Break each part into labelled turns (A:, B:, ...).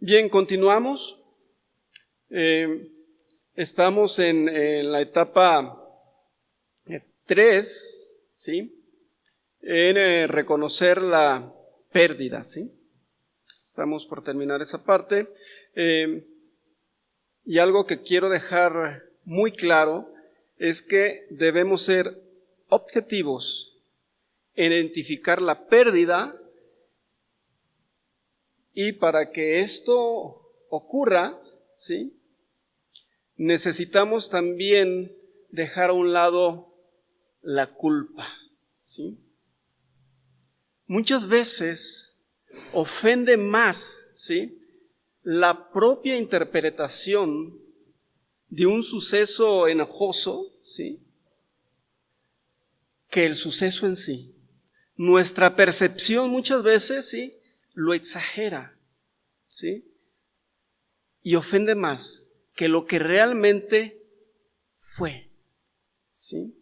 A: Bien, continuamos. Estamos en la etapa 3, ¿sí? En reconocer la pérdida, ¿sí? Estamos por terminar esa parte. Y algo que quiero dejar muy claro es que debemos ser objetivos en identificar la pérdida, y para que esto ocurra, ¿sí?, necesitamos también dejar a un lado la culpa, ¿sí? Muchas veces ofende más, ¿sí?, la propia interpretación de un suceso enojoso, ¿sí?, que el suceso en sí. Nuestra percepción muchas veces, ¿sí?, lo exagera, ¿sí?, y ofende más que lo que realmente fue, ¿sí?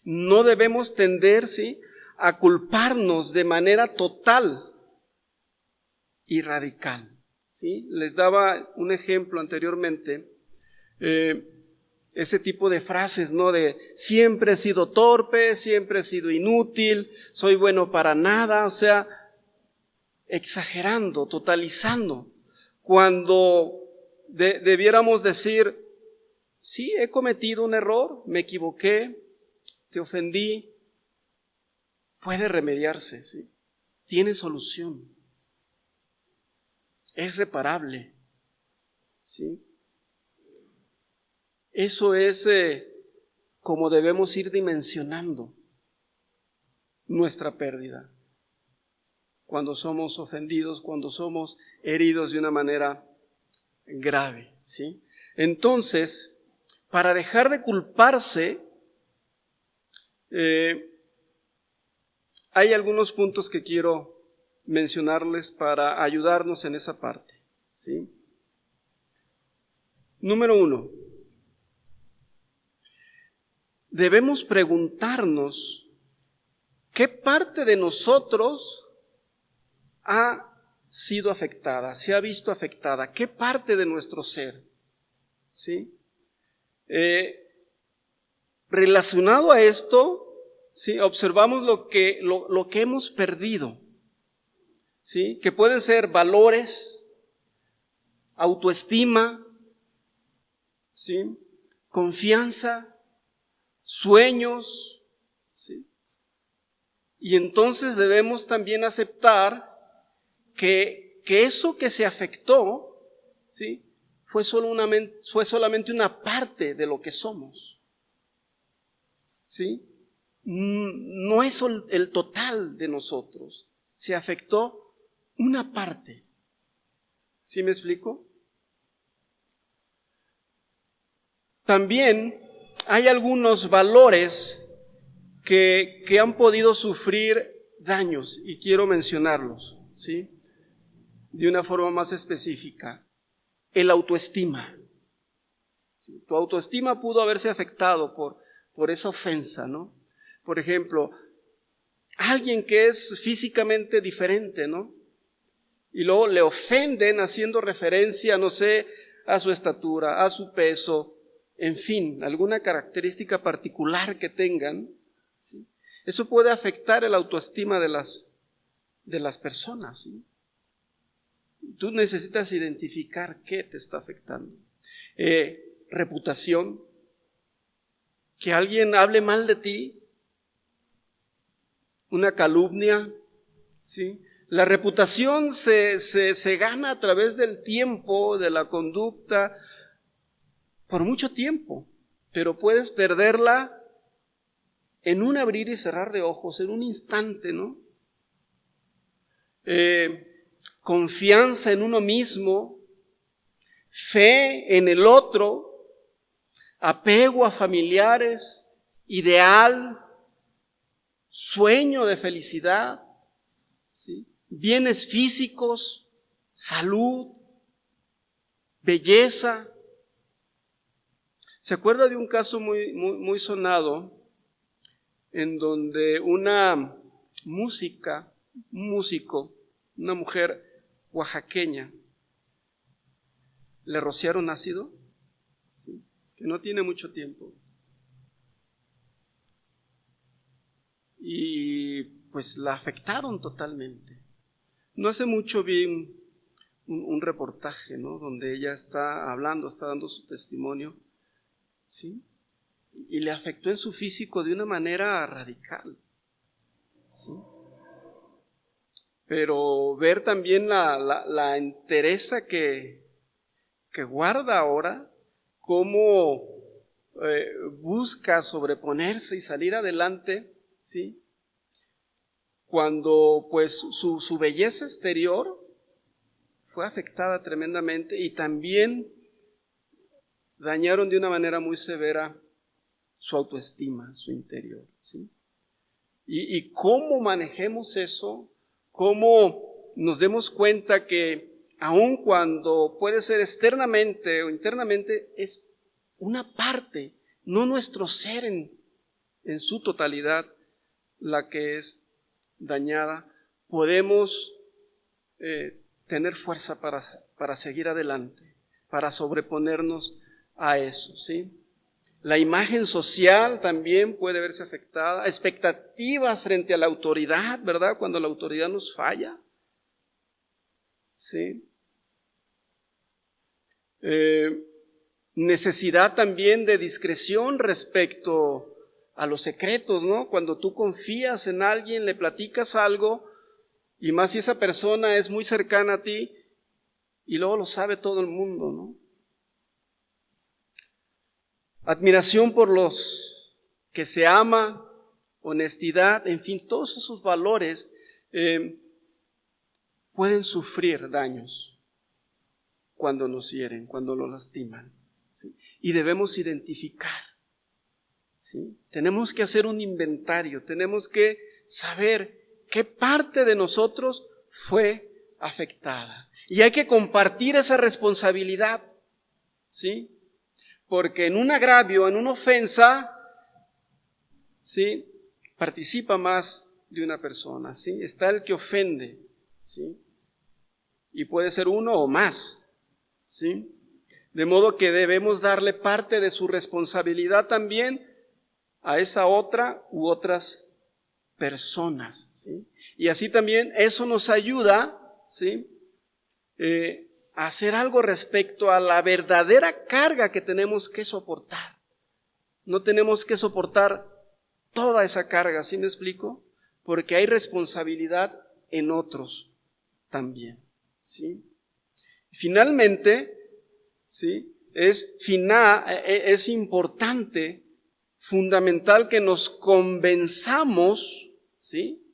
A: No debemos tender, ¿sí?, a culparnos de manera total y radical, ¿sí? Les daba un ejemplo anteriormente, ese tipo de frases, ¿no? De siempre he sido torpe, siempre he sido inútil, soy bueno para nada, o sea, exagerando, totalizando, cuando debiéramos decir, sí, he cometido un error, me equivoqué, te ofendí, puede remediarse, ¿sí? Tiene solución, es reparable, ¿sí? Eso es como debemos ir dimensionando nuestra pérdida cuando somos ofendidos, cuando somos heridos de una manera grave, ¿sí? Entonces, para dejar de culparse, hay algunos puntos que quiero mencionarles para ayudarnos en esa parte, ¿sí? Número 1. Debemos preguntarnos qué parte de nosotros ha sido afectada, se ha visto afectada, qué parte de nuestro ser, ¿sí? Relacionado a esto, ¿sí?, observamos lo que hemos perdido, ¿sí?, que pueden ser valores, autoestima, ¿sí?, confianza, sueños, ¿sí? Y entonces debemos también aceptar que eso que se afectó, ¿sí?, fue solamente una parte de lo que somos, ¿sí? No es el total de nosotros, se afectó una parte. ¿Sí me explico? También hay algunos valores que han podido sufrir daños y quiero mencionarlos, ¿sí?, de una forma más específica. El autoestima. ¿Sí? Tu autoestima pudo haberse afectado por esa ofensa, ¿no? Por ejemplo, alguien que es físicamente diferente, ¿no?, y luego le ofenden haciendo referencia, no sé, a su estatura, a su peso, en fin, alguna característica particular que tengan, ¿sí? Eso puede afectar el autoestima de las personas, ¿sí? Tú necesitas identificar qué te está afectando. Reputación, que alguien hable mal de ti, una calumnia, ¿sí? La reputación se gana a través del tiempo, de la conducta, por mucho tiempo, pero puedes perderla en un abrir y cerrar de ojos, en un instante, ¿no? Confianza en uno mismo, fe en el otro, apego a familiares, ideal, sueño de felicidad, ¿sí?, bienes físicos, salud, belleza. ¿Se acuerda de un caso muy sonado en donde un músico, una mujer oaxaqueña, le rociaron ácido, ¿sí? Que no tiene mucho tiempo. Y pues la afectaron totalmente. No hace mucho vi un reportaje, ¿no? Donde ella está hablando, está dando su testimonio, ¿sí? Y le afectó en su físico de una manera radical, ¿sí? Pero ver también la entereza que guarda ahora, cómo busca sobreponerse y salir adelante, ¿sí? Cuando pues su belleza exterior fue afectada tremendamente y también dañaron de una manera muy severa su autoestima, su interior, ¿sí? Y cómo manejemos eso, cómo nos demos cuenta que aun cuando puede ser externamente o internamente, es una parte, no nuestro ser en su totalidad la que es dañada, podemos tener fuerza para seguir adelante, para sobreponernos a eso, ¿sí? La imagen social también puede verse afectada, expectativas frente a la autoridad, ¿verdad? Cuando la autoridad nos falla, ¿sí? Necesidad también de discreción respecto a los secretos, ¿no? Cuando tú confías en alguien, le platicas algo, y más si esa persona es muy cercana a ti, y luego lo sabe todo el mundo, ¿no? Admiración por los que se ama, honestidad, en fin, todos esos valores pueden sufrir daños cuando nos hieren, cuando nos lastiman, ¿sí? Y debemos identificar, ¿sí? Tenemos que hacer un inventario, tenemos que saber qué parte de nosotros fue afectada. Y hay que compartir esa responsabilidad, ¿sí? Porque en un agravio, en una ofensa, ¿sí? Participa más de una persona, ¿sí? Está el que ofende, ¿sí? Y puede ser uno o más, ¿sí? De modo que debemos darle parte de su responsabilidad también a esa otra u otras personas, ¿sí? Y así también eso nos ayuda, ¿sí? A hacer algo respecto a la verdadera carga que tenemos que soportar. No tenemos que soportar toda esa carga, ¿sí me explico? Porque hay responsabilidad en otros también, ¿sí? Finalmente, ¿sí? Es importante, fundamental que nos convenzamos, ¿sí?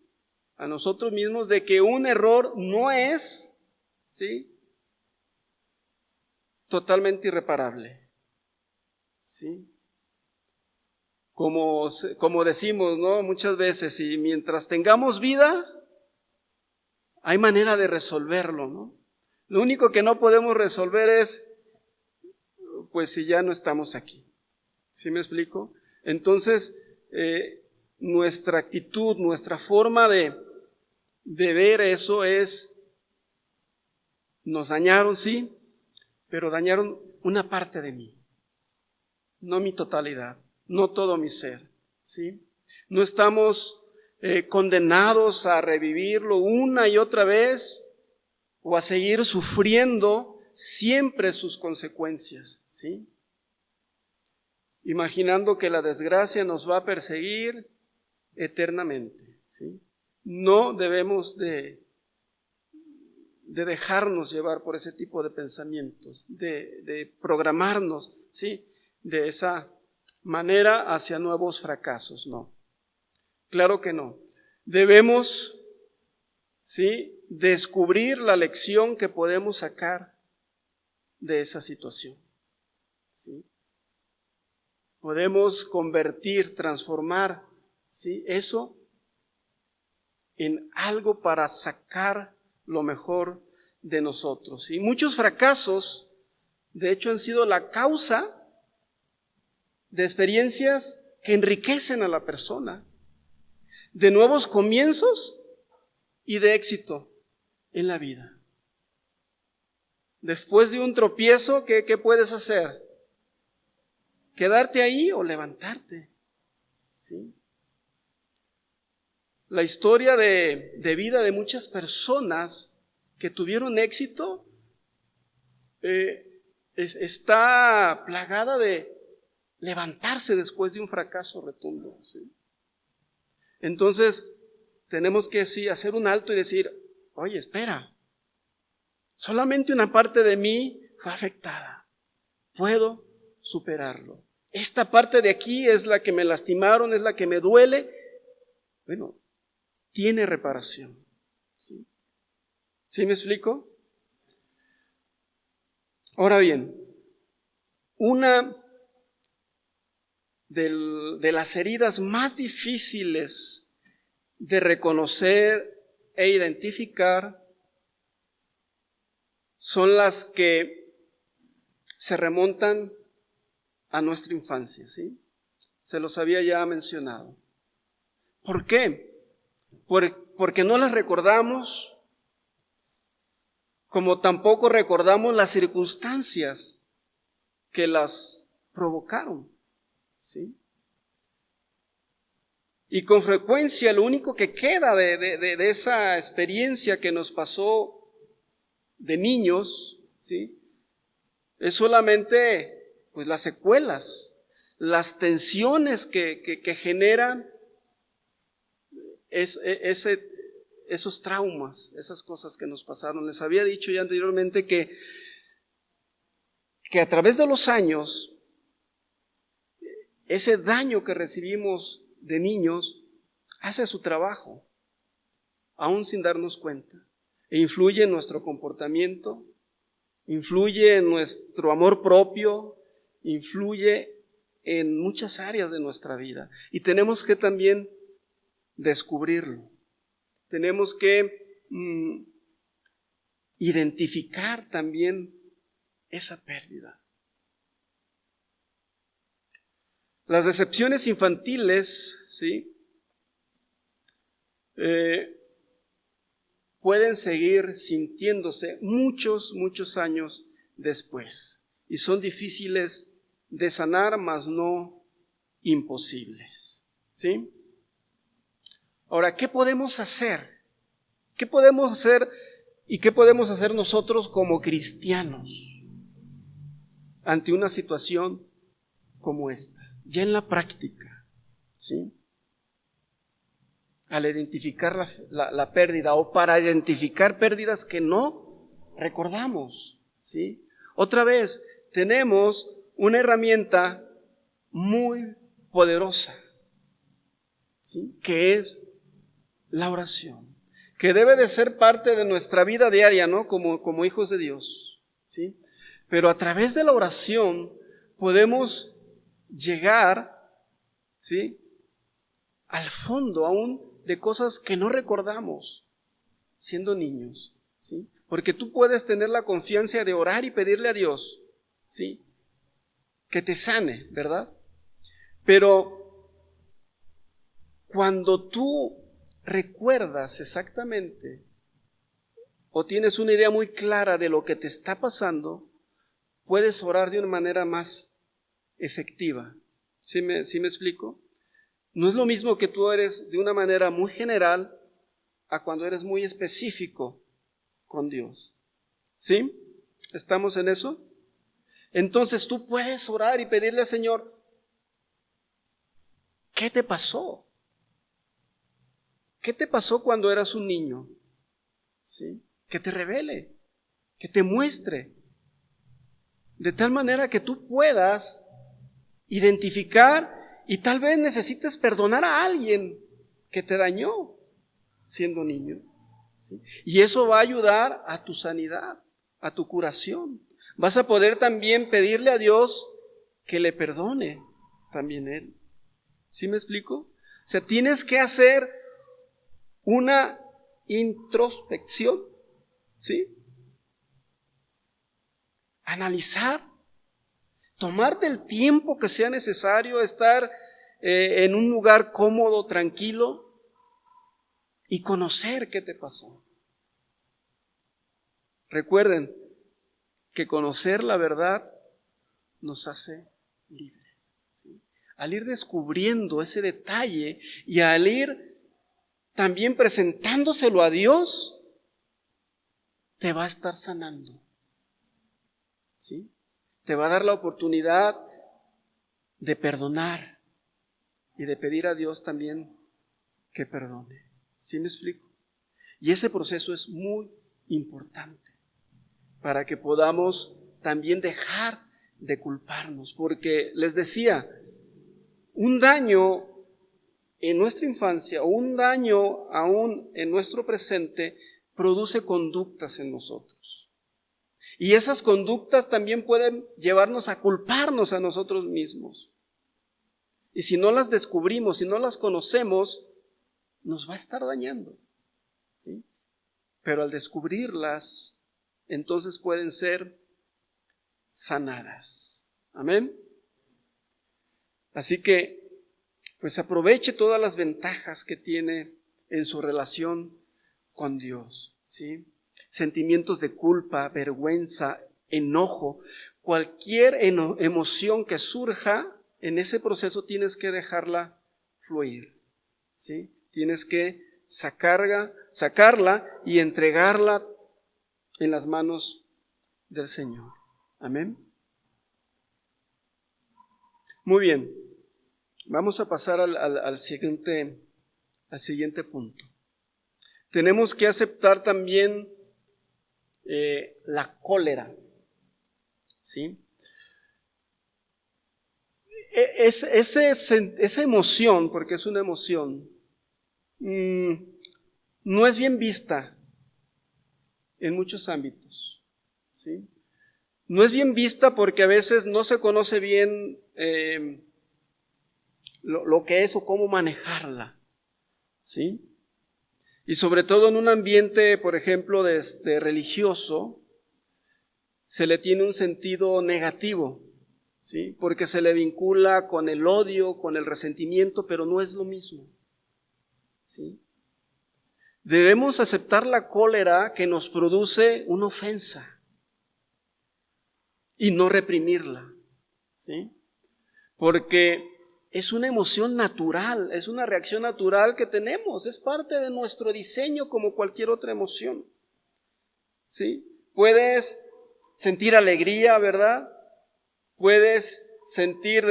A: A nosotros mismos de que un error no es, ¿sí? Totalmente irreparable, ¿sí? Como decimos, ¿no? Muchas veces, y mientras tengamos vida, hay manera de resolverlo, ¿no? Lo único que no podemos resolver es, pues si ya no estamos aquí. ¿Sí me explico? Entonces, nuestra actitud, nuestra forma de ver eso es, nos dañaron, sí, pero dañaron una parte de mí, no mi totalidad, no todo mi ser, ¿sí? No estamos condenados a revivirlo una y otra vez o a seguir sufriendo siempre sus consecuencias, ¿sí? Imaginando que la desgracia nos va a perseguir eternamente, ¿sí? No debemos de dejarnos llevar por ese tipo de pensamientos, de programarnos, ¿sí? De esa manera hacia nuevos fracasos, no. Claro que no. Debemos, ¿sí? Descubrir la lección que podemos sacar de esa situación, ¿sí? Podemos convertir, transformar, ¿sí? Eso en algo para sacar lo mejor de nosotros. Y muchos fracasos, de hecho, han sido la causa de experiencias que enriquecen a la persona, de nuevos comienzos y de éxito en la vida. Después de un tropiezo, ¿qué puedes hacer? ¿Quedarte ahí o levantarte? ¿Sí? La historia de vida de muchas personas que tuvieron éxito está plagada de levantarse después de un fracaso rotundo, ¿sí? Entonces, tenemos que sí hacer un alto y decir, oye, espera, solamente una parte de mí fue afectada, puedo superarlo. Esta parte de aquí es la que me lastimaron, es la que me duele. Bueno, tiene reparación. ¿Sí? ¿Sí me explico? Ahora bien, una de las heridas más difíciles de reconocer e identificar son las que se remontan a nuestra infancia, ¿sí? Se los había ya mencionado. ¿Por qué? Porque no las recordamos, como tampoco recordamos las circunstancias que las provocaron, ¿sí? Y con frecuencia lo único que queda de esa experiencia que nos pasó de niños, ¿sí? Es solamente pues las secuelas, las tensiones que generan esos traumas, esas cosas que nos pasaron. Les había dicho ya anteriormente que a través de los años, ese daño que recibimos de niños hace su trabajo, aún sin darnos cuenta, e influye en nuestro comportamiento, influye en nuestro amor propio, influye en muchas áreas de nuestra vida. Y tenemos que también descubrirlo. Tenemos que identificar también esa pérdida. Las decepciones infantiles, ¿sí? Pueden seguir sintiéndose muchos años después. Y son difíciles de sanar, mas no imposibles. ¿Sí? Ahora, ¿qué podemos hacer? ¿Qué podemos hacer y qué podemos hacer nosotros como cristianos ante una situación como esta? Ya en la práctica, ¿sí? Al identificar la pérdida o para identificar pérdidas que no recordamos, ¿sí? Otra vez, tenemos una herramienta muy poderosa, ¿sí? Que es la oración, que debe de ser parte de nuestra vida diaria, ¿no? Como hijos de Dios, ¿sí? Pero a través de la oración podemos llegar, ¿sí? Al fondo aún de cosas que no recordamos siendo niños, ¿sí? Porque tú puedes tener la confianza de orar y pedirle a Dios, ¿sí? Que te sane, ¿verdad? Pero cuando tú recuerdas exactamente o tienes una idea muy clara de lo que te está pasando, puedes orar de una manera más efectiva. ¿Sí me explico? No es lo mismo que tú eres de una manera muy general a cuando eres muy específico con Dios. ¿Sí? ¿Estamos en eso? Entonces tú puedes orar y pedirle al Señor, ¿qué te pasó? ¿Qué te pasó cuando eras un niño? ¿Sí? Que te revele, que te muestre, de tal manera que tú puedas identificar y tal vez necesites perdonar a alguien que te dañó siendo niño, ¿sí? Y eso va a ayudar a tu sanidad, a tu curación. Vas a poder también pedirle a Dios que le perdone también Él. ¿Sí me explico? O sea, tienes que hacer una introspección, ¿sí? Analizar, tomarte el tiempo que sea necesario, estar en un lugar cómodo, tranquilo y conocer qué te pasó. Recuerden, que conocer la verdad nos hace libres, ¿sí? Al ir descubriendo ese detalle y al ir también presentándoselo a Dios, te va a estar sanando, ¿sí? Te va a dar la oportunidad de perdonar y de pedir a Dios también que perdone. ¿Sí me explico? Y ese proceso es muy importante para que podamos también dejar de culparnos, porque les decía, un daño en nuestra infancia o un daño aún en nuestro presente produce conductas en nosotros. Y esas conductas también pueden llevarnos a culparnos a nosotros mismos. Y si no las descubrimos, si no las conocemos, nos va a estar dañando, ¿sí? Pero al descubrirlas, entonces pueden ser sanadas. Amén. Así que, pues aproveche todas las ventajas que tiene en su relación con Dios, ¿sí? Sentimientos de culpa, vergüenza, enojo, cualquier emoción que surja, en ese proceso tienes que dejarla fluir, ¿sí? Tienes que sacarla y entregarla en las manos del Señor. Amén. Muy bien. Vamos a pasar al siguiente punto. Tenemos que aceptar también la cólera, ¿sí? Esa emoción, porque es una emoción, no es bien vista en muchos ámbitos, ¿sí? No es bien vista porque a veces no se conoce bien lo que es o cómo manejarla, ¿sí? Y sobre todo en un ambiente, por ejemplo, religioso, se le tiene un sentido negativo, ¿sí? Porque se le vincula con el odio, con el resentimiento, pero no es lo mismo, ¿sí? Debemos aceptar la cólera que nos produce una ofensa y no reprimirla, ¿sí? Porque es una emoción natural, es una reacción natural que tenemos, es parte de nuestro diseño como cualquier otra emoción, ¿sí? Puedes sentir alegría, ¿verdad? Puedes sentir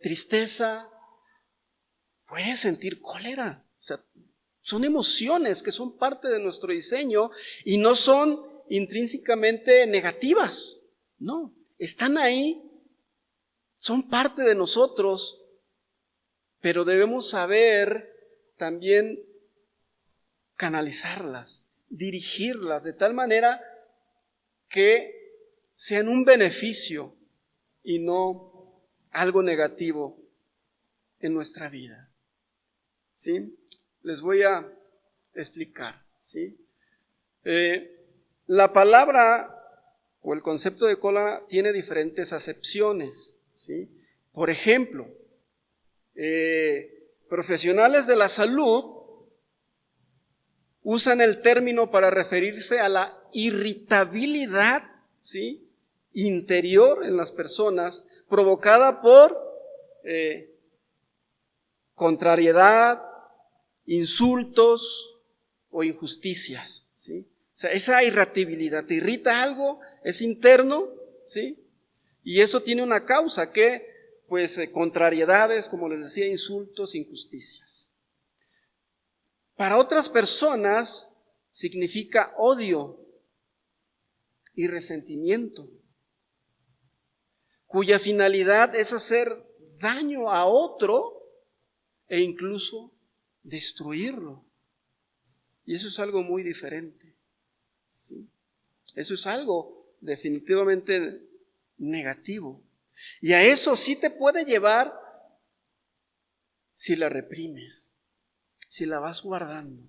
A: tristeza, puedes sentir cólera. O sea, son emociones que son parte de nuestro diseño y no son intrínsecamente negativas, no, están ahí, son parte de nosotros, pero debemos saber también canalizarlas, dirigirlas de tal manera que sean un beneficio y no algo negativo en nuestra vida, ¿sí? Les voy a explicar, ¿sí? La palabra o el concepto de cólera tiene diferentes acepciones, ¿sí? Por ejemplo, profesionales de la salud usan el término para referirse a la irritabilidad, ¿sí?, interior en las personas provocada por contrariedad, insultos o injusticias, ¿sí? O sea, esa irritabilidad, te irrita algo, es interno, ¿sí? Y eso tiene una causa que, pues, contrariedades, como les decía, insultos, injusticias. Para otras personas significa odio y resentimiento, cuya finalidad es hacer daño a otro e incluso destruirlo. Y eso es algo muy diferente, ¿sí? Eso es algo definitivamente negativo. Y a eso sí te puede llevar si la reprimes, si la vas guardando,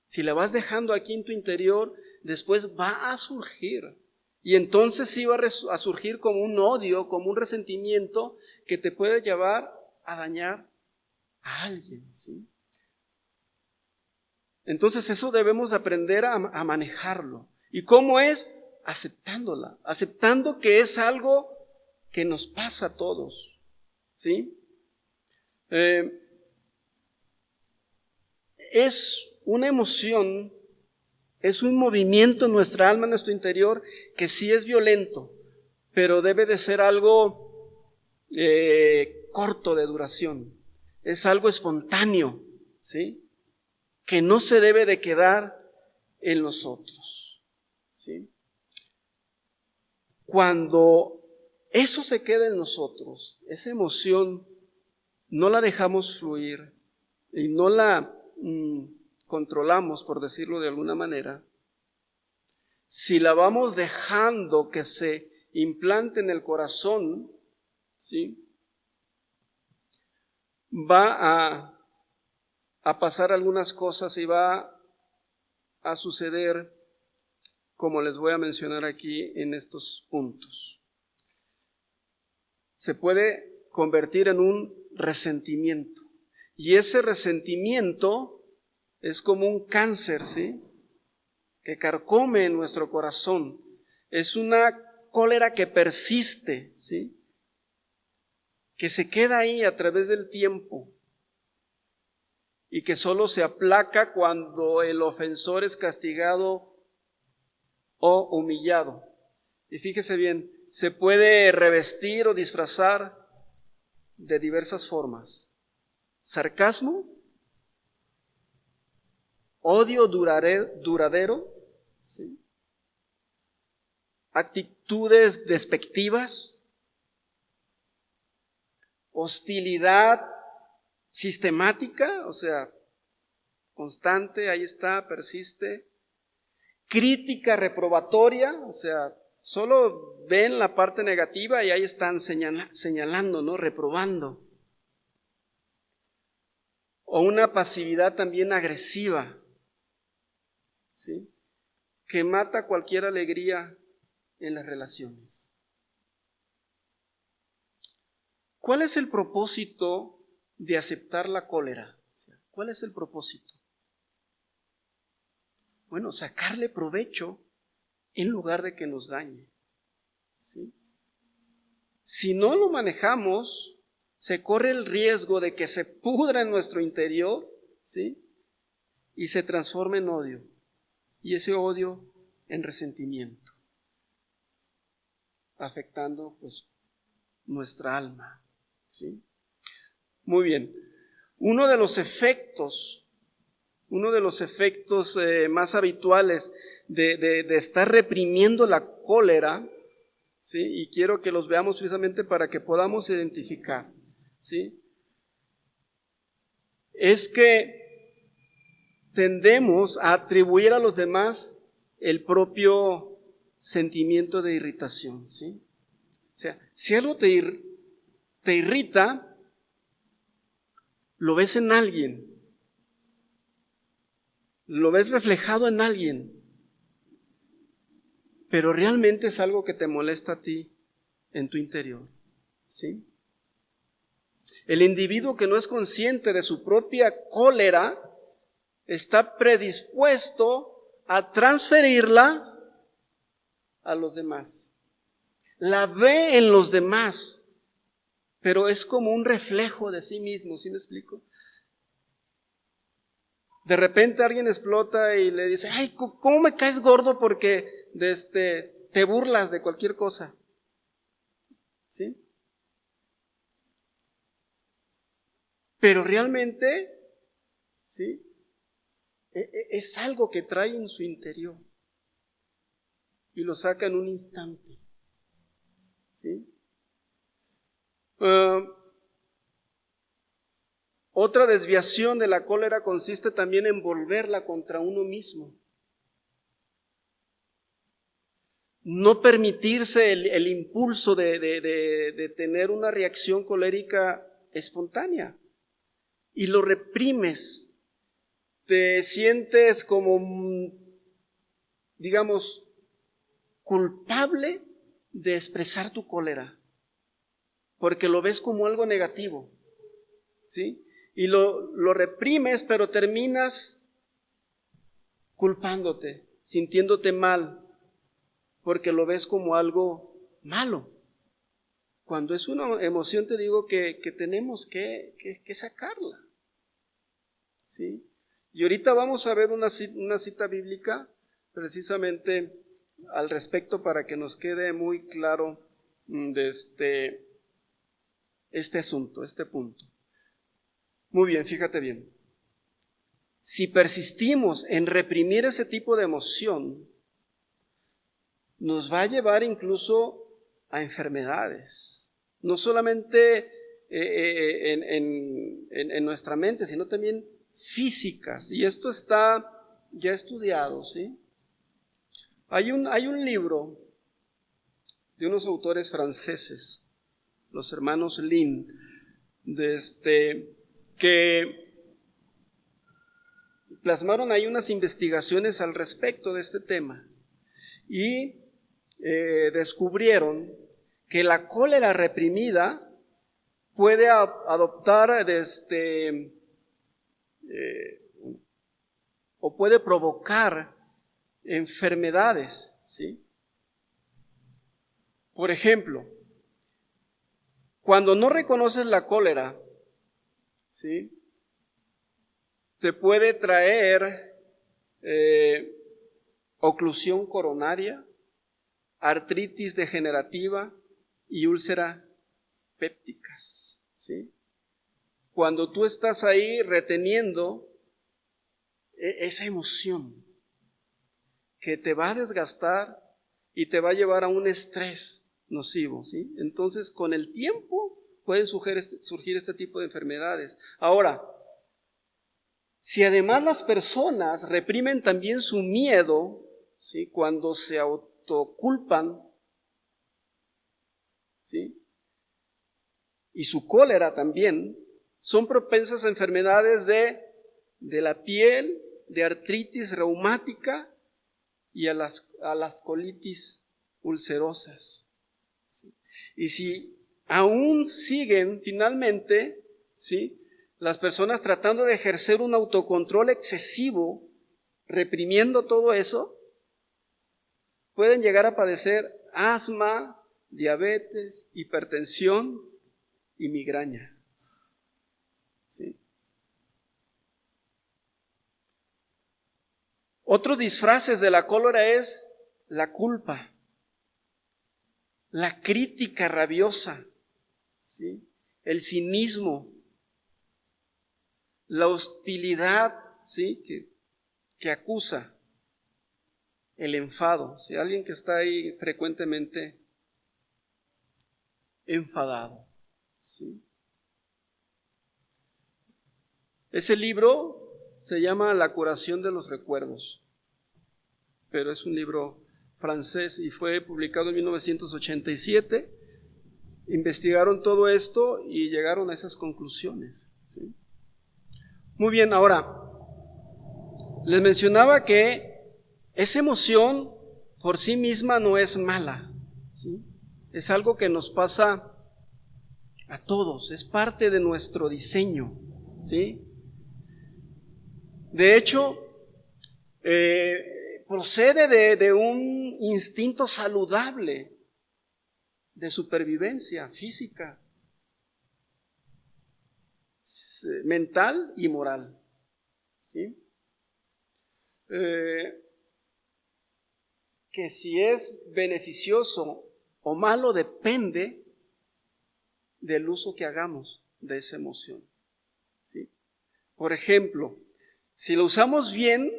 A: si la vas dejando aquí en tu interior, después va a surgir. Y entonces sí va a surgir como un odio, como un resentimiento que te puede llevar a dañar a alguien, ¿sí? Entonces eso debemos aprender a manejarlo. ¿Y cómo es? aceptándola, aceptando que es algo que nos pasa a todos, ¿sí? Es una emoción, es un movimiento en nuestra alma, en nuestro interior, que sí es violento, pero debe de ser algo corto de duración. Es algo espontáneo, ¿sí? Que no se debe de quedar en nosotros, ¿sí? Cuando eso se queda en nosotros, esa emoción, no la dejamos fluir y no la controlamos, por decirlo de alguna manera, si la vamos dejando que se implante en el corazón, ¿sí? Va a pasar algunas cosas y va a suceder como les voy a mencionar aquí en estos puntos. Se puede convertir en un resentimiento. Y ese resentimiento es como un cáncer, ¿sí? Que carcome en nuestro corazón. Es una cólera que persiste, ¿sí? Que se queda ahí a través del tiempo y que solo se aplaca cuando el ofensor es castigado o humillado. Y fíjese bien, se puede revestir o disfrazar de diversas formas. Sarcasmo, odio duradero, ¿sí? Actitudes despectivas, hostilidad sistemática, o sea, constante, ahí está, persiste. Crítica reprobatoria, o sea, solo ven la parte negativa y ahí están señalando, ¿no? Reprobando. O una pasividad también agresiva, ¿sí? Que mata cualquier alegría en las relaciones. ¿Cuál es el propósito de aceptar la cólera? ¿Cuál es el propósito? Bueno, sacarle provecho en lugar de que nos dañe, ¿sí? Si no lo manejamos, se corre el riesgo de que se pudra en nuestro interior, ¿sí? Y se transforme en odio. Y ese odio en resentimiento, afectando pues nuestra alma, ¿sí? Muy bien. Uno de los efectos más habituales de estar reprimiendo la cólera, ¿sí? Y quiero que los veamos precisamente para que podamos identificar, ¿sí? Es que tendemos a atribuir a los demás el propio sentimiento de irritación, ¿sí? O sea, si algo te irrita, lo ves en alguien, lo ves reflejado en alguien, pero realmente es algo que te molesta a ti en tu interior, ¿sí? El individuo que no es consciente de su propia cólera está predispuesto a transferirla a los demás. La ve en los demás, pero es como un reflejo de sí mismo, ¿sí me explico? De repente alguien explota y le dice, ay, ¿cómo me caes gordo porque te burlas de cualquier cosa? ¿Sí? Pero realmente, ¿sí? Es algo que trae en su interior y lo saca en un instante, ¿sí? Otra desviación de la cólera consiste también en volverla contra uno mismo. No permitirse el impulso de tener una reacción colérica espontánea y lo reprimes. Te sientes como, digamos, culpable de expresar tu cólera, porque lo ves como algo negativo, ¿sí? Y lo reprimes, pero terminas culpándote, sintiéndote mal, porque lo ves como algo malo. Cuando es una emoción, te digo que tenemos que sacarla, ¿sí? Y ahorita vamos a ver una cita bíblica precisamente al respecto para que nos quede muy claro de este asunto, este punto. Muy bien, fíjate bien. Si persistimos en reprimir ese tipo de emoción, nos va a llevar incluso a enfermedades. No solamente en nuestra mente, sino también físicas. Y esto está ya estudiado, ¿sí? Hay un libro de unos autores franceses, los hermanos Lin, que plasmaron ahí unas investigaciones al respecto de este tema y descubrieron que la cólera reprimida puede adoptar o puede provocar enfermedades, ¿sí? Por ejemplo, cuando no reconoces la cólera, ¿sí?, te puede traer oclusión coronaria, artritis degenerativa y úlcera pépticas, ¿sí? Cuando tú estás ahí reteniendo esa emoción que te va a desgastar y te va a llevar a un estrés nocivo, ¿sí? Entonces, con el tiempo pueden surgir este tipo de enfermedades. Ahora, si además las personas reprimen también su miedo, ¿sí?, cuando se autoculpan, ¿sí?, y su cólera también, son propensas a enfermedades de la piel, de artritis reumática y a las colitis ulcerosas, ¿sí? Y si aún siguen finalmente, ¿sí?, las personas tratando de ejercer un autocontrol excesivo, reprimiendo todo eso, pueden llegar a padecer asma, diabetes, hipertensión y migraña, ¿sí? Otros disfraces de la cólera es la culpa, la crítica rabiosa, ¿sí?, el cinismo, la hostilidad, ¿sí?, que acusa, el enfado. Si alguien que está ahí frecuentemente enfadado, ¿sí? Ese libro se llama La curación de los recuerdos, pero es un libro francés y fue publicado en 1987. Investigaron todo esto y llegaron a esas conclusiones, ¿sí? Muy bien, ahora, les mencionaba que esa emoción por sí misma no es mala, ¿sí? Es algo que nos pasa a todos, es parte de nuestro diseño, ¿sí? De hecho, procede de un instinto saludable de supervivencia física, mental y moral, ¿sí? Que si es beneficioso o malo depende del uso que hagamos de esa emoción, ¿sí? Por ejemplo, si lo usamos bien,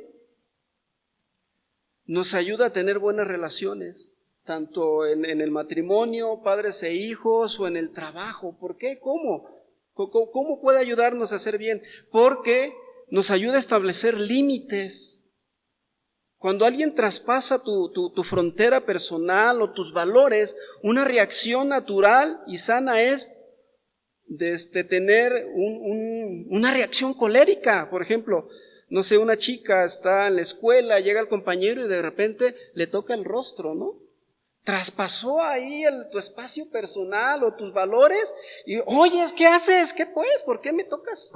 A: nos ayuda a tener buenas relaciones, tanto en el matrimonio, padres e hijos, o en el trabajo. ¿Por qué? ¿Cómo puede ayudarnos a hacer bien? Porque nos ayuda a establecer límites. Cuando alguien traspasa tu frontera personal o tus valores, una reacción natural y sana es tener una reacción colérica. Por ejemplo, no sé, una chica está en la escuela, llega el compañero y de repente le toca el rostro, ¿no? Traspasó ahí tu espacio personal o tus valores y, oye, ¿qué haces? ¿Qué pues? ¿Por qué me tocas?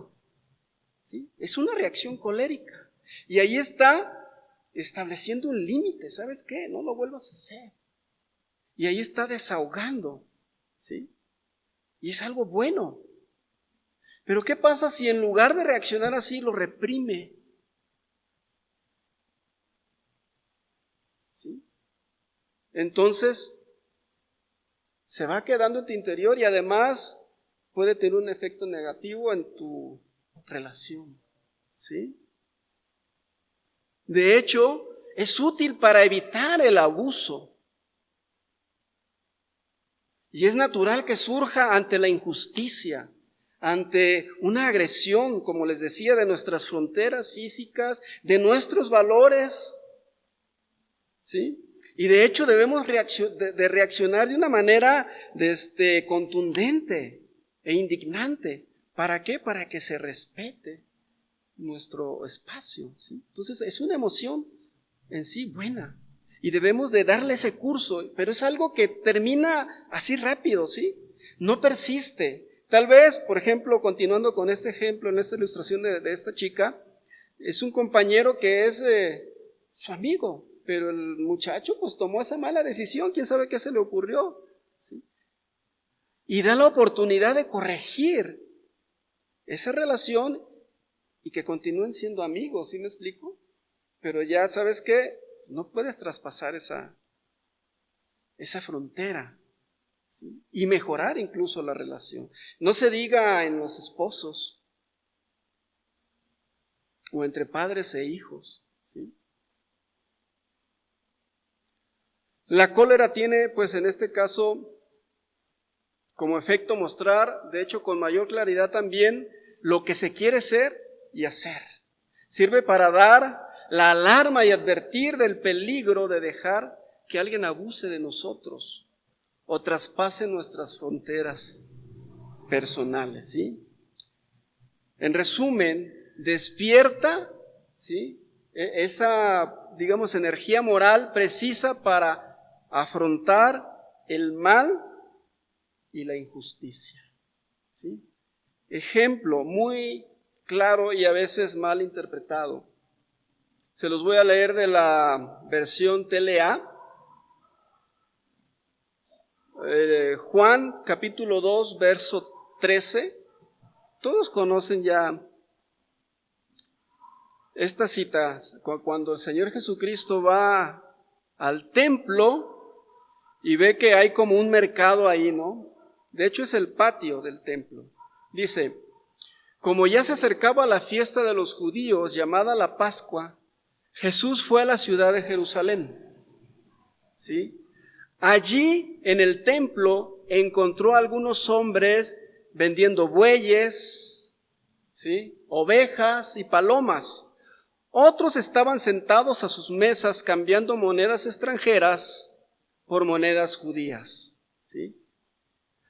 A: ¿Sí? Es una reacción colérica. Y ahí está estableciendo un límite. ¿Sabes qué? No lo vuelvas a hacer. Y ahí está desahogando, ¿sí? Y es algo bueno. Pero ¿qué pasa si en lugar de reaccionar así lo reprime? ¿Sí? Entonces se va quedando en tu interior y además puede tener un efecto negativo en tu relación, ¿sí? De hecho, es útil para evitar el abuso. Y es natural que surja ante la injusticia, ante una agresión, como les decía, de nuestras fronteras físicas, de nuestros valores, ¿sí? Y de hecho debemos reaccionar de una manera contundente e indignante. ¿Para qué? Para que se respete nuestro espacio, ¿sí? Entonces es una emoción en sí buena y debemos de darle ese curso, pero es algo que termina así rápido, ¿sí? No persiste. Tal vez, por ejemplo, continuando con este ejemplo, en esta ilustración de esta chica, es un compañero que es su amigo, pero el muchacho pues tomó esa mala decisión, quién sabe qué se le ocurrió, ¿sí? Y da la oportunidad de corregir esa relación y que continúen siendo amigos, ¿sí me explico? Pero ya sabes que no puedes traspasar esa frontera, ¿sí? Y mejorar incluso la relación. No se diga en los esposos o entre padres e hijos, ¿sí? La cólera tiene, pues en este caso, como efecto mostrar, de hecho con mayor claridad también, lo que se quiere ser y hacer. Sirve para dar la alarma y advertir del peligro de dejar que alguien abuse de nosotros o traspase nuestras fronteras personales, ¿sí? En resumen, despierta, ¿sí?, esa, digamos, energía moral precisa para afrontar el mal y la injusticia, ¿sí? Ejemplo muy claro y a veces mal interpretado. Se los voy a leer de la versión TLA. Juan capítulo 2, verso 13. Todos conocen ya esta cita, cuando el Señor Jesucristo va al templo y ve que hay como un mercado ahí, ¿no? De hecho es el patio del templo. Dice: como ya se acercaba la fiesta de los judíos llamada la Pascua, Jesús fue a la ciudad de Jerusalén, ¿sí? Allí en el templo encontró a algunos hombres vendiendo bueyes, ¿sí?, ovejas y palomas. Otros estaban sentados a sus mesas cambiando monedas extranjeras por monedas judías, ¿sí?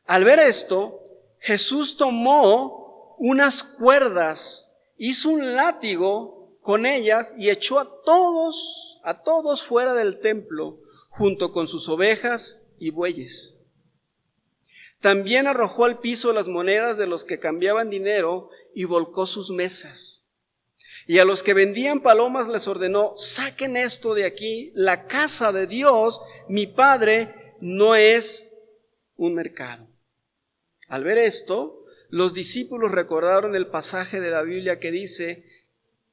A: Al ver esto, Jesús tomó unas cuerdas, hizo un látigo con ellas y echó a todos fuera del templo, junto con sus ovejas y bueyes. También arrojó al piso las monedas de los que cambiaban dinero y volcó sus mesas. Y a los que vendían palomas les ordenó: saquen esto de aquí, la casa de Dios, mi Padre, no es un mercado. Al ver esto, los discípulos recordaron el pasaje de la Biblia que dice: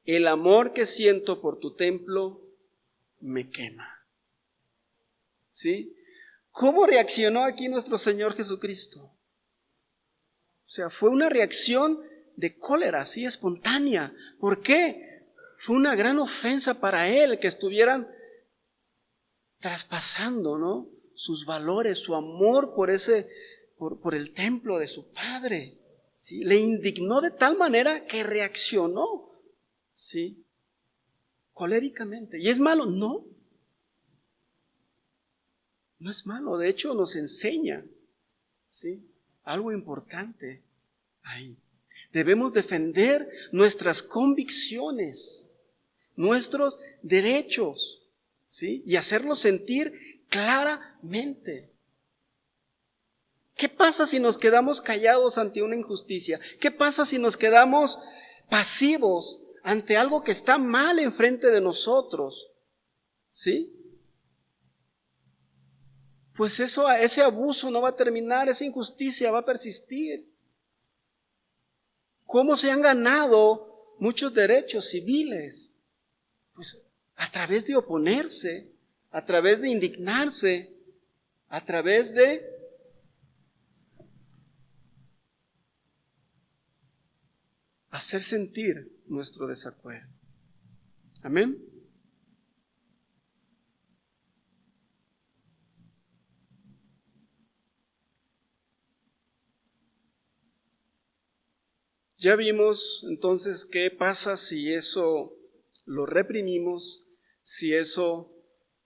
A: el amor que siento por tu templo me quema. ¿Sí? ¿Cómo reaccionó aquí nuestro Señor Jesucristo? O sea, fue una reacción de cólera, sí, espontánea. ¿Por qué? Fue una gran ofensa para él que estuvieran traspasando, ¿no?, sus valores, su amor por el templo de su Padre, ¿sí? Le indignó de tal manera que reaccionó, ¿sí?, coléricamente. ¿Y es malo? No. No es malo. De hecho, nos enseña, ¿sí?, algo importante ahí. Debemos defender nuestras convicciones, nuestros derechos, ¿sí?, y hacerlos sentir claramente. ¿Qué pasa si nos quedamos callados ante una injusticia? ¿Qué pasa si nos quedamos pasivos ante algo que está mal enfrente de nosotros? ¿sí? Pues ese abuso no va a terminar, esa injusticia va a persistir. ¿Cómo se han ganado muchos derechos civiles? Pues a través de oponerse, a través de indignarse, a través de hacer sentir nuestro desacuerdo. Amén. Ya vimos entonces qué pasa si eso lo reprimimos, si eso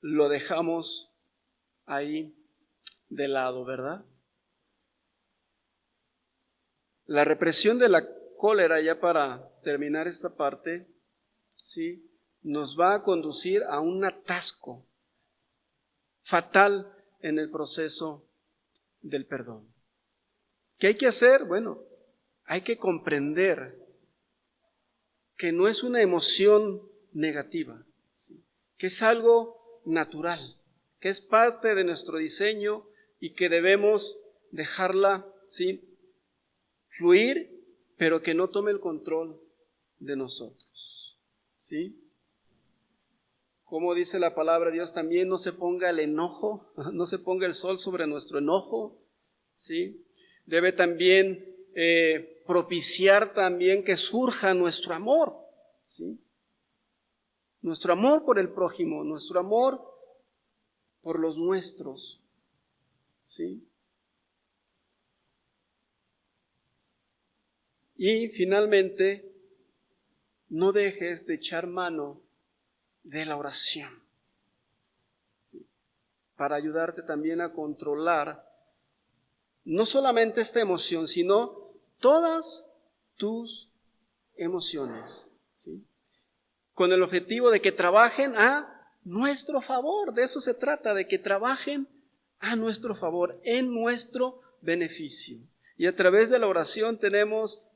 A: lo dejamos ahí de lado, ¿verdad? La represión de la cólera, ya para terminar esta parte, ¿sí?, nos va a conducir a un atasco fatal en el proceso del perdón. ¿Qué hay que hacer? Bueno, hay que comprender que no es una emoción negativa, ¿sí?, que es algo natural, que es parte de nuestro diseño y que debemos dejarla, ¿sí?, fluir, pero que no tome el control de nosotros, ¿sí? Como dice la palabra de Dios, también no se ponga el enojo, no se ponga el sol sobre nuestro enojo, ¿sí? Debe también propiciar también que surja nuestro amor, ¿sí? Nuestro amor por el prójimo, nuestro amor por los nuestros, ¿sí? Y finalmente, no dejes de echar mano de la oración, ¿sí?, para ayudarte también a controlar no solamente esta emoción, sino todas tus emociones, ¿sí?, con el objetivo de que trabajen a nuestro favor. De eso se trata, de que trabajen a nuestro favor, en nuestro beneficio. Y a través de la oración tenemos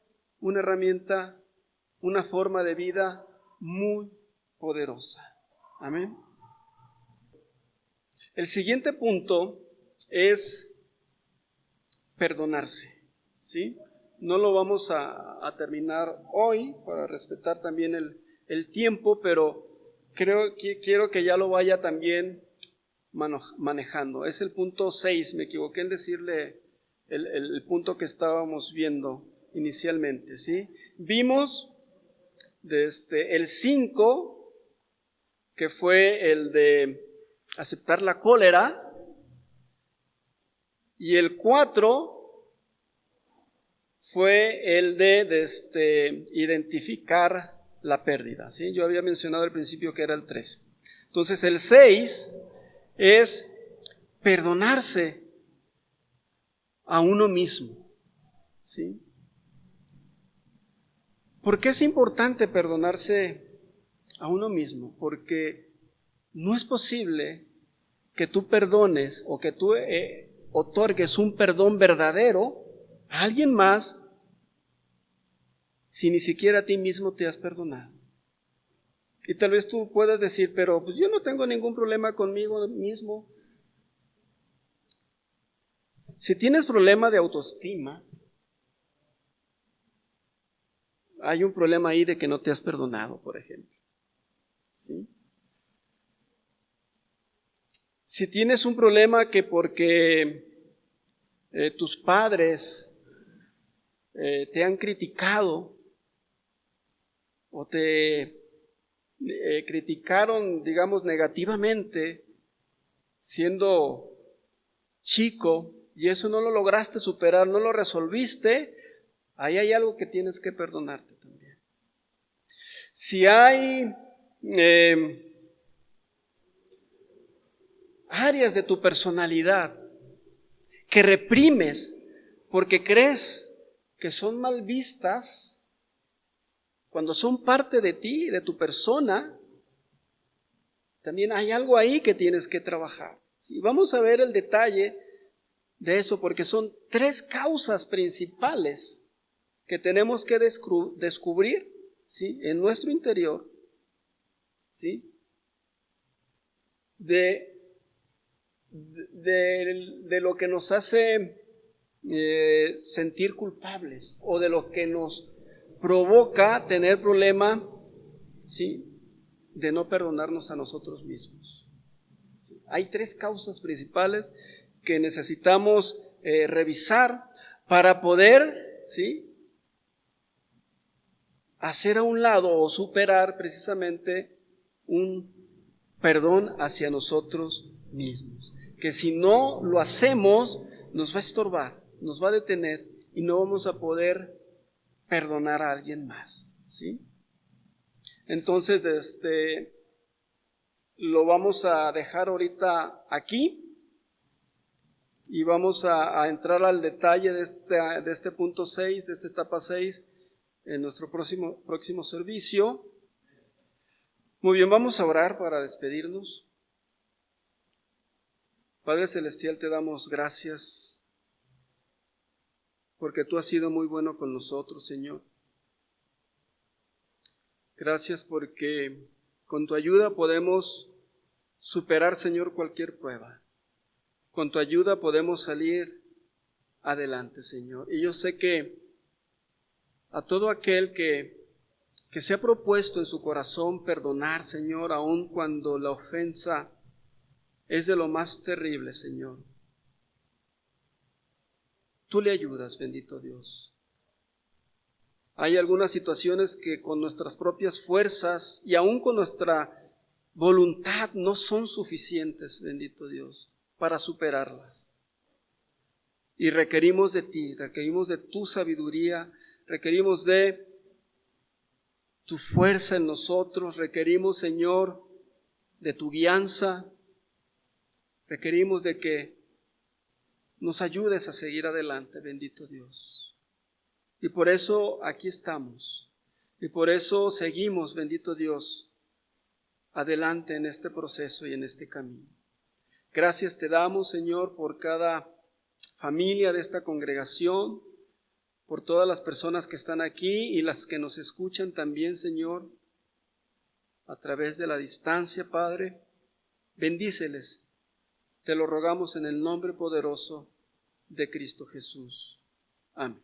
A: una herramienta, una forma de vida muy poderosa. Amén. El siguiente punto es perdonarse, ¿sí? No lo vamos a terminar hoy para respetar también el tiempo, pero quiero que ya lo vaya también manejando. Es el punto 6, me equivoqué en decirle el punto que estábamos viendo inicialmente, ¿sí? Vimos el 5, que fue el de aceptar la cólera, y el 4 fue el de identificar la pérdida, ¿sí? Yo había mencionado al principio que era el 3. Entonces el 6 es perdonarse a uno mismo, ¿sí? ¿Por qué es importante perdonarse a uno mismo? Porque no es posible que tú perdones o que tú otorgues un perdón verdadero a alguien más si ni siquiera a ti mismo te has perdonado. Y tal vez tú puedas decir, pero pues yo no tengo ningún problema conmigo mismo. Si tienes problema de autoestima, hay un problema ahí de que no te has perdonado, por ejemplo, ¿sí? Si tienes un problema que porque tus padres te han criticado o te criticaron, digamos, negativamente siendo chico y eso no lo lograste superar, no lo resolviste, ahí hay algo que tienes que perdonarte también. Si hay áreas de tu personalidad que reprimes porque crees que son mal vistas, cuando son parte de ti, de tu persona, también hay algo ahí que tienes que trabajar. ¿Sí? Vamos a ver el detalle de eso, porque son 3 causas principales que tenemos que descubrir, ¿sí?, en nuestro interior, ¿sí?, de lo que nos hace sentir culpables o de lo que nos provoca tener problema, ¿sí?, de no perdonarnos a nosotros mismos. ¿Sí? Hay 3 causas principales que necesitamos revisar para poder, ¿sí?, hacer a un lado o superar precisamente un perdón hacia nosotros mismos. Que si no lo hacemos, nos va a estorbar, nos va a detener y no vamos a poder perdonar a alguien más, ¿sí? Entonces, lo vamos a dejar ahorita aquí y vamos a entrar al detalle de este punto 6, de esta etapa 6, en nuestro próximo servicio. Muy bien, vamos a orar para despedirnos. Padre Celestial, te damos gracias porque tú has sido muy bueno con nosotros, Señor. Gracias porque con tu ayuda podemos superar, Señor, cualquier prueba. Con tu ayuda podemos salir adelante, Señor. Y yo sé que a todo aquel que se ha propuesto en su corazón perdonar, Señor, aun cuando la ofensa es de lo más terrible, Señor, tú le ayudas, bendito Dios. Hay algunas situaciones que con nuestras propias fuerzas y aun con nuestra voluntad no son suficientes, bendito Dios, para superarlas. Y requerimos de ti, requerimos de tu sabiduría, requerimos de tu fuerza en nosotros, requerimos, Señor, de tu guianza, requerimos de que nos ayudes a seguir adelante, bendito Dios. Y por eso aquí estamos, y por eso seguimos, bendito Dios, adelante en este proceso y en este camino. Gracias te damos, Señor, por cada familia de esta congregación, por todas las personas que están aquí y las que nos escuchan también, Señor, a través de la distancia, Padre. Bendíceles, te lo rogamos en el nombre poderoso de Cristo Jesús. Amén.